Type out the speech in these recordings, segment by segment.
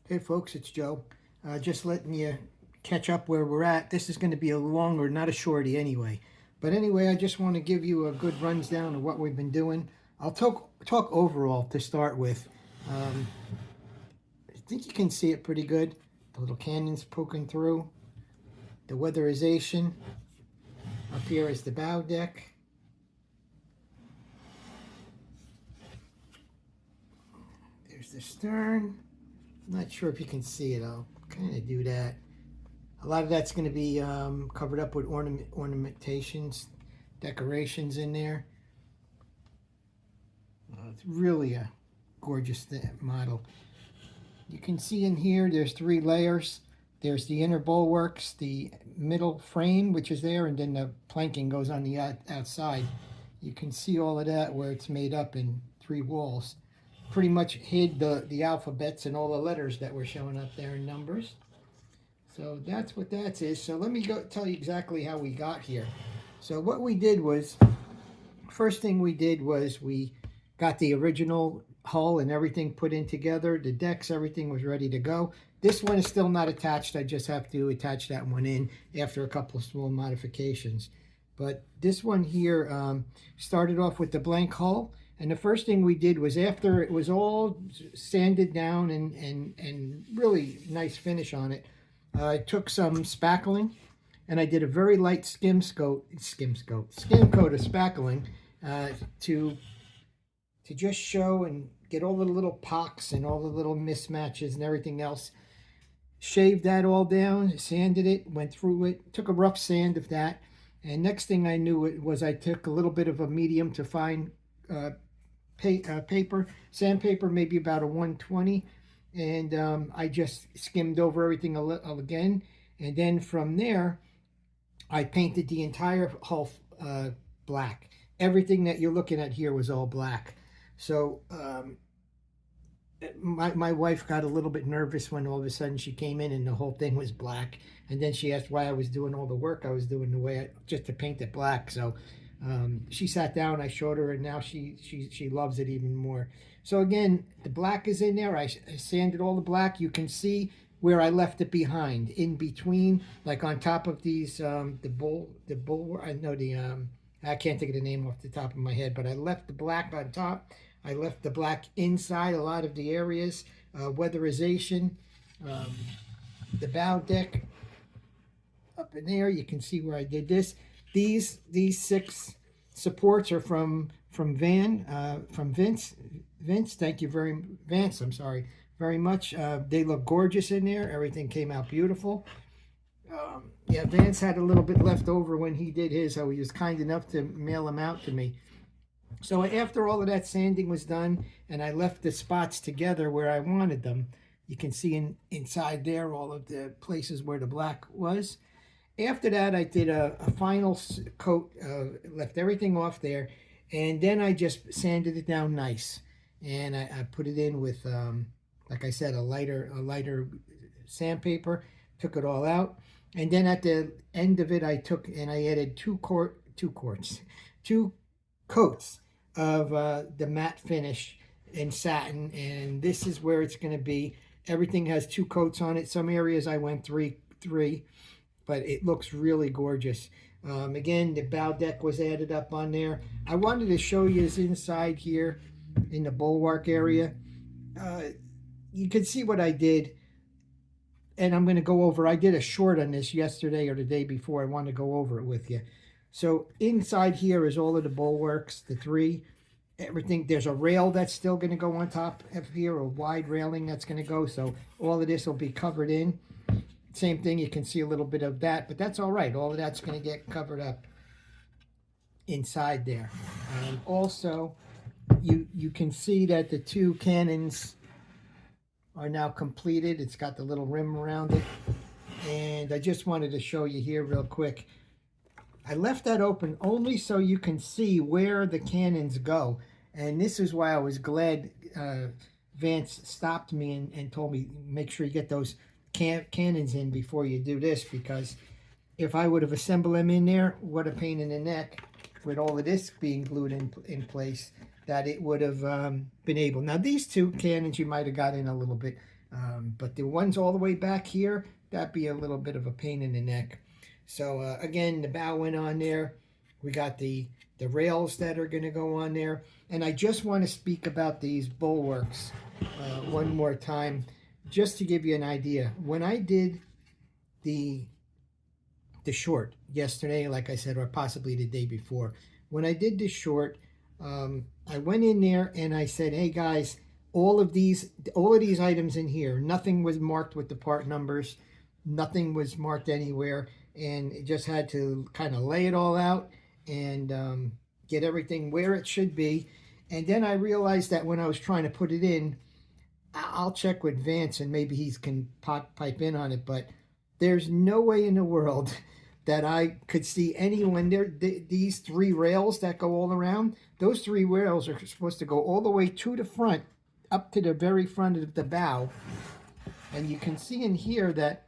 Hey folks, it's Joe. Just letting you catch up where we're at. This is going to be a longer, not a shorty anyway. But anyway, I just want to give you a good rundown of what we've been doing. I'll talk overall to start with. Um, I think you can see it pretty good. The little canyons poking through. The weatherization. Up here is the bow deck. There's the stern. I'm not sure if you can see it. I'll kind of do that. A lot of that's going to be covered up with ornamentations, decorations in there. It's really a gorgeous model. You can see in here there's 3 layers. There's the inner bulwarks, the middle frame, which is there, and then the planking goes on the outside. You can see all of that where it's made up in 3 walls. Pretty much hid the alphabets and all the letters that were showing up there in numbers. So that's what that is. So let me go tell you exactly how we got here. So what we did was, first thing we did was we got the original hull and everything put in together. The decks, everything was ready to go. This one is still not attached. I just have to attach that one in after a couple of small modifications. But this one here started off with the blank hull. And the first thing we did was, after it was all sanded down and really nice finish on it, I took some spackling and I did a very light skim coat of spackling to just show and get all the little pocks and all the little mismatches and everything else. Shaved that all down, sanded it, went through it, took a rough sand of that. And next thing I knew it was, I took a little bit of a medium to fine paper, sandpaper, maybe about a 120, and I just skimmed over everything again, and then from there I painted the entire hull black. Everything that you're looking at here was all black. So my wife got a little bit nervous when all of a sudden she came in and the whole thing was black, and then she asked why I was doing all the work I was doing just to paint it black. So she sat down, I showed her, and now she loves it even more. So again, the black is in there. I sanded all the black. You can see where I left it behind, in between, like on top of these, I can't think of the name off the top of my head, but I left the black on top. I left the black inside a lot of the areas. Weatherization, the bow deck up in there. You can see where I did this. These 6 supports are from Vince. Thank you very much. They look gorgeous in there. Everything came out beautiful. Yeah, Vance had a little bit left over when he did his, so he was kind enough to mail them out to me. So after all of that sanding was done, and I left the spots together where I wanted them, you can see inside there all of the places where the black was. After that, I did a final coat, left everything off there, and then I just sanded it down nice. And I put it in with, like I said, a lighter sandpaper, took it all out. And then at the end of it, I took and I added 2 coats of the matte finish in satin, and this is where it's going to be. Everything has 2 coats on it. Some areas I went three, but it looks really gorgeous. Again, the bow deck was added up on there. I wanted to show you this inside here in the bulwark area. You can see what I did, and I'm going to go over. I did a short on this yesterday or the day before. I want to go over it with you. So inside here is all of the bulwarks, the 3. Everything, there's a rail that's still going to go on top of here, a wide railing that's going to go. So all of this will be covered in. Same thing, you can see a little bit of that, but that's all right. All of that's going to get covered up inside there. Also, you can see that the 2 cannons are now completed. It's got the little rim around it. And I just wanted to show you here real quick. I left that open only so you can see where the cannons go. And this is why I was glad Vance stopped me and told me, make sure you get those cannons in before you do this, because if I would have assembled them in there, what a pain in the neck with all of this being glued in place, that it would have been able. Now these 2 cannons you might have got in a little bit. But the ones all the way back here, that'd be a little bit of a pain in the neck. So again, the bow went on there. We got the rails that are going to go on there. And I just want to speak about these bulwarks one more time, just to give you an idea. When I did the short yesterday, like I said, or possibly the day before, when I did the short, I went in there and I said, hey guys, all of these items in here, nothing was marked with the part numbers, nothing was marked anywhere, and it just had to kind of lay it all out and get everything where it should be. And then I realized that when I was trying to put it in, I'll check with Vance and maybe he can pipe in on it, but there's no way in the world that I could see anyone there. These three rails that go all around, those three rails are supposed to go all the way to the front, up to the very front of the bow. And you can see in here that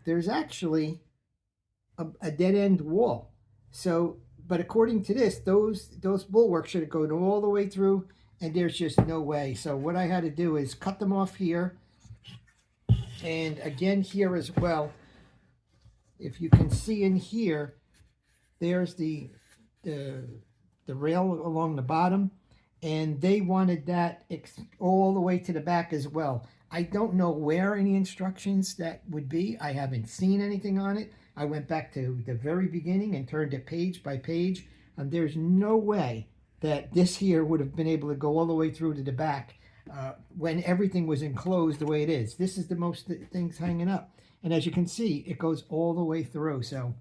there's actually a dead-end wall. So, but according to this, those bulwarks should have gone all the way through, and there's just no way. So what I had to do is cut them off here, and again here as well. If you can see in here, there's the rail along the bottom, and they wanted that all the way to the back as well. I don't know where any instructions that would be. I haven't seen anything on it. I went back to the very beginning and turned it page by page, and there's no way that this here would have been able to go all the way through to the back when everything was enclosed the way it is. This is the most things hanging up. And as you can see, it goes all the way through. So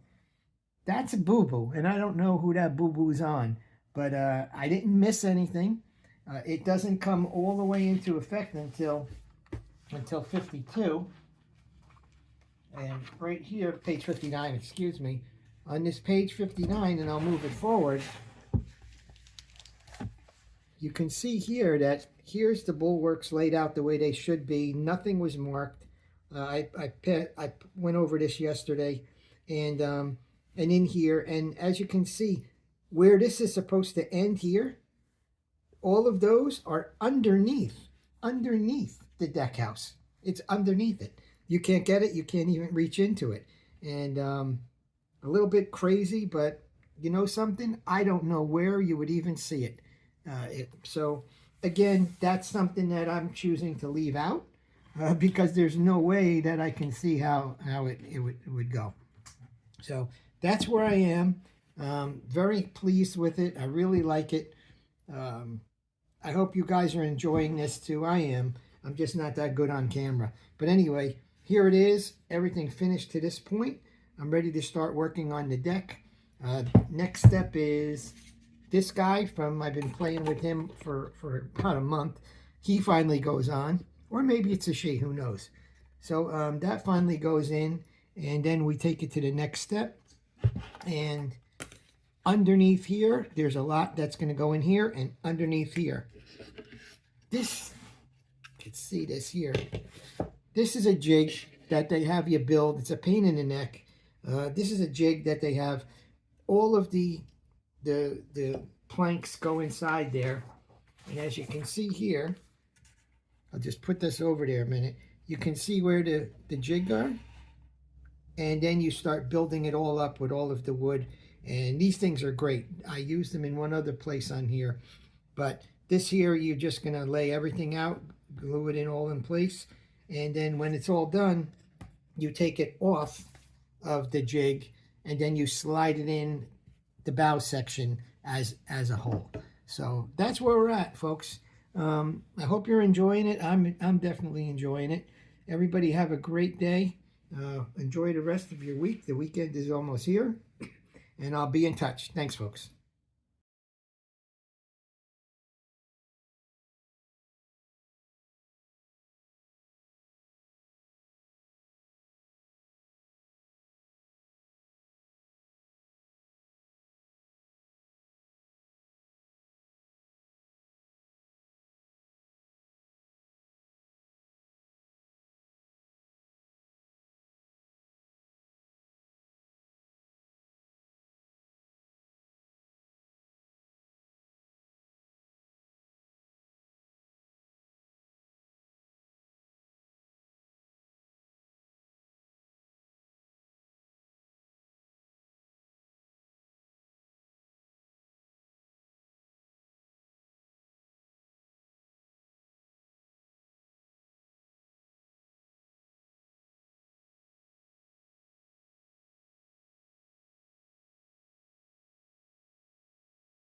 that's a boo-boo, and I don't know who that boo-boo is on, but I didn't miss anything. It doesn't come all the way into effect until 52. And right here, page 59, excuse me, on this page 59, and I'll move it forward, you can see here that here's the bulwarks laid out the way they should be. Nothing was marked. I went over this yesterday, and in here, and as you can see, where this is supposed to end here, all of those are underneath the deck house. It's underneath it. You can't get it. You can't even reach into it. And a little bit crazy, but you know something? I don't know where you would even see it. So again, that's something that I'm choosing to leave out because there's no way that I can see how it would go. So that's where I am. Very pleased with it. I really like it. I hope you guys are enjoying this too. I am. I'm just not that good on camera. But anyway, here it is. Everything finished to this point. I'm ready to start working on the deck. Next step is this guy I've been playing with him for about a month. He finally goes on. Or maybe it's a she, who knows. So that finally goes in. And then we take it to the next step. And underneath here, there's a lot that's going to go in here. And underneath here. This, you can see this here. This is a jig that they have you build. It's a pain in the neck. This is a jig that they have all of the planks go inside there. And as you can see here, I'll just put this over there a minute. You can see where the jig are. And then you start building it all up with all of the wood. And these things are great. I use them in one other place on here. But this here, you're just going to lay everything out, glue it in all in place. And then when it's all done, you take it off of the jig. And then you slide it in the bow section as a whole. So that's where we're at, folks. I hope you're enjoying it. I'm definitely enjoying it. Everybody have a great day. Enjoy the rest of your week. The weekend is almost here. And I'll be in touch. Thanks, folks.